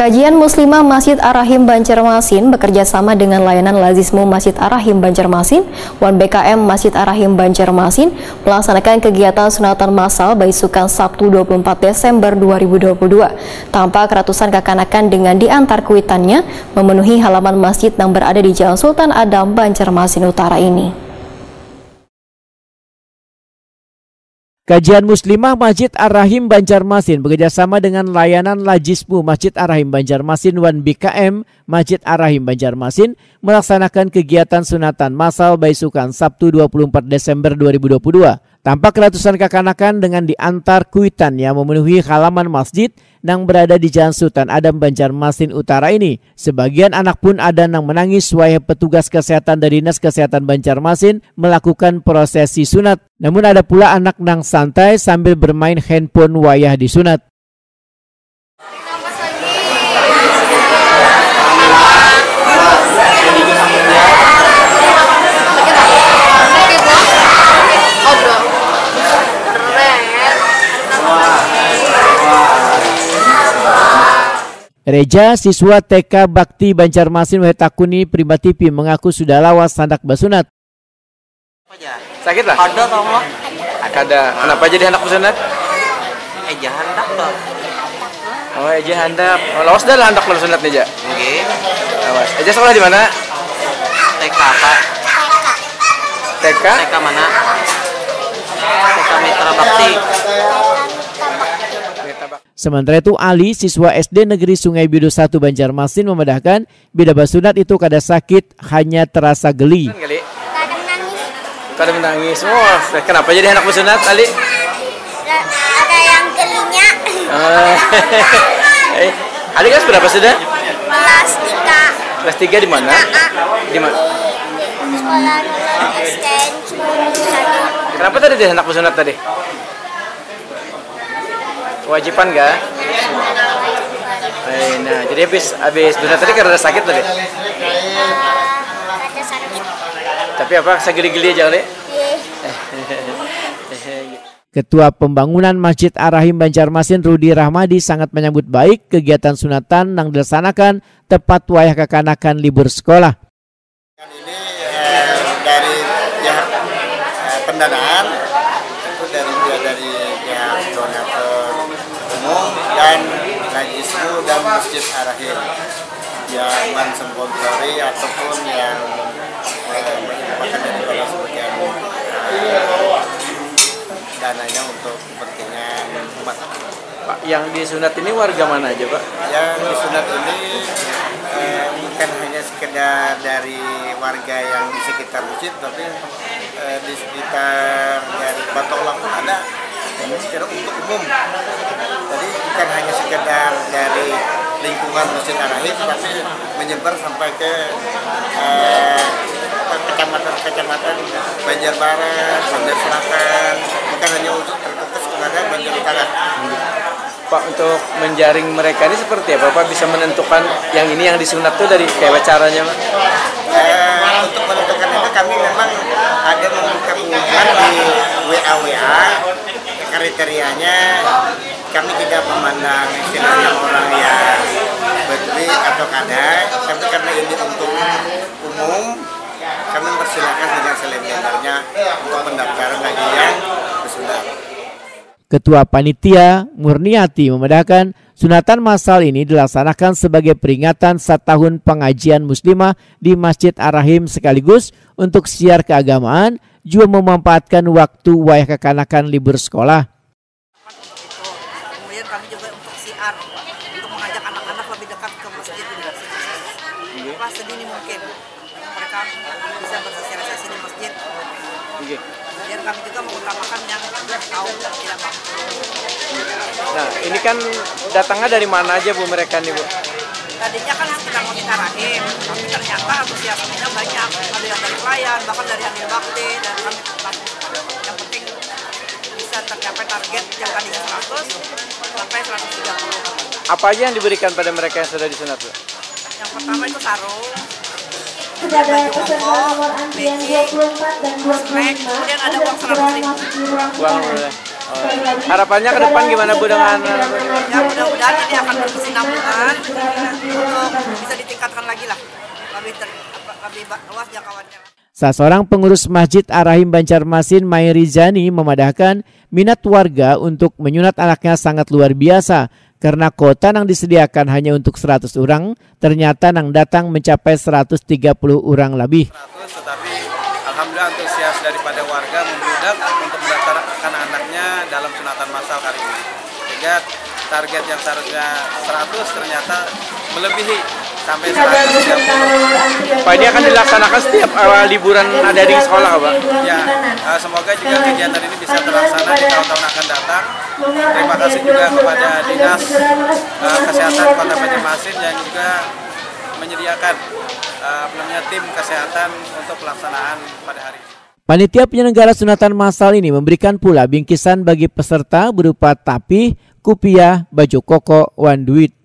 Kajian Muslimah Masjid Ar-Rahim Banjarmasin bekerja sama dengan layanan Lazismu Masjid Ar-Rahim Banjarmasin, Wan BKM Masjid Ar-Rahim Banjarmasin melaksanakan kegiatan sunatan massal Baisukan Sabtu 24 Desember 2022. Tampak ratusan kekanakan dengan diantar kuitannya memenuhi halaman masjid yang berada di Jalan Sultan Adam, Banjarmasin Utara ini. Kajian Muslimah Masjid Ar-Rahim Banjarmasin bekerjasama dengan layanan Lazismu Masjid Ar-Rahim Banjarmasin Wan BKM Masjid Ar-Rahim Banjarmasin melaksanakan kegiatan sunatan massal Baisukan Sabtu 24 Desember 2022. Tampak ratusan kekanakan dengan diantar kuitan yang memenuhi halaman masjid yang berada di Jalan Sultan Adam Banjarmasin Utara ini. Sebagian anak pun ada yang menangis wahai petugas kesehatan dari Dinas Kesehatan Banjarmasin melakukan prosesi sunat. Namun ada pula anak yang santai sambil bermain handphone wayah disunat. Reja, siswa TK Bakti Banjarmasin Wetakuni Prima TV mengaku sudah lawas hendak bersunat. Sakit lah? Ada tau mah? Ada. Kenapa jadi hendak bersunat? Eja hendak toh. Oh, Eja hendak. Oh, lawas dah lah hendak bersunat Eja. Oke. Lawas. Eja sekolah di mana? TK Pak. TK? TK mana? TK Mitra Bakti. Sementara itu Ali, siswa SD Negeri Sungai Bidu 1 Banjarmasin memedahkan bila bersunat itu kada sakit, hanya terasa geli. Kadang menangis. Oh, kenapa jadi anak bersunat Ali? Ada yang gelinya. Ali kelas berapa sudah? Kelas 3. Kelas 3 di mana? Di mana? Sekolah SD. Kenapa tadi jadi anak bersunat tadi? Kewajiban gak? Nah, jadi habis sunat tadi karena sakit tadi? Ada sakit. Tapi apa, segeli-geli aja kali? Ketua Pembangunan Masjid Ar-Rahim Banjarmasin Rudi Rahmadi sangat menyambut baik kegiatan sunatan yang dilaksanakan tepat wayah kekanakan libur sekolah. Ini dari pihak pendanaan, itu dari pihak donatur umum dan Lazismu dan Masjid Ar-Rahim yang mensponsori ataupun yang menyumbangkan daripada sebagian dananya untuk kepentingan umat. Pak, yang disunat ini warga mana aja Pak? Yang disunat ini bukan hanya sekedar dari warga yang di sekitar masjid, tapi di sekitar dari Batok pun ada. Ini secara untuk umum. Jadi bukan hanya sekedar dari lingkungan Masjid Ar-Rahim, tapi menyebar sampai ke kecamatan Banjar Barat, Banjar Selatan, bukan hanya untuk terfokus kepada Banjar Utara. Pak, untuk menjaring mereka ini seperti apa? Pak bisa menentukan yang ini yang disunat tuh dari kayak caranya Pak? Untuk menentukan itu kami memang ada membuka pengumuman di WA. Kriterianya kami tidak memandang istilahnya orang yang bedui atau kada, tapi karena ini untuk umum, kami persilakan dengan selebihnya untuk pendaftaran lagi yang bersunat. Ketua Panitia Murniati memedahkan sunatan massal ini dilaksanakan sebagai peringatan 1 tahun pengajian muslimah di Masjid Ar-Rahim sekaligus untuk siar keagamaan, juga memanfaatkan waktu wayah kekanakan libur sekolah. Kemudian kami juga untuk siar, untuk mengajak anak-anak lebih dekat ke masjid pas sedini mungkin mereka bisa bersosialisasi di masjid. Kemudian kami juga mengutamakan yang tahu dan tidak mampu. Nah, ini kan datangnya dari mana aja Bu mereka nih Bu? Tadinya kan sekitar Masjid Ar-Rahim, tapi ternyata antusiasmenya banyak. Ada yang dari pelayan, bahkan dari Anil Bakti, dan kami yang penting bisa tercapai target yang tadinya 100 sampai 130. Apa aja yang diberikan pada mereka yang sudah disunat Bu? Yang pertama itu sarung, Sudah ada peserta nomor antrian 24 dan 25. kemudian ada uang 100.000. Uang Harapannya ke depan gimana Bu dengan Ya mudah-mudahan ini akan berkesinambungan untuk bisa ditingkatkan lagi lah, lebih luas jangkauannya. Salah seorang pengurus Masjid Ar-Rahim Banjarmasin, Mai Rizani, memadahkan minat warga untuk menyunat anaknya sangat luar biasa karena kuota yang disediakan hanya untuk 100 orang, ternyata yang datang mencapai 130 orang lebih. Tetapi alhamdulillah antusias daripada warga membludak untuk mendaftarkan anaknya dalam sunatan massal kali ini. Sehingga target yang seharusnya 100 ternyata melebihi sampai 130. Pak, ini akan dilaksanakan setiap awal liburan ada di sekolah, Pak? Ya, semoga juga kegiatan ini bisa terlaksana di tahun-tahun akan datang. Terima kasih juga kepada Dinas Kesehatan Kota Banjarmasin yang juga menyediakan tim kesehatan untuk pelaksanaan pada hari ini. Panitia penyelenggara sunatan massal ini memberikan pula bingkisan bagi peserta berupa tapih, kupiah, baju koko, wan duit.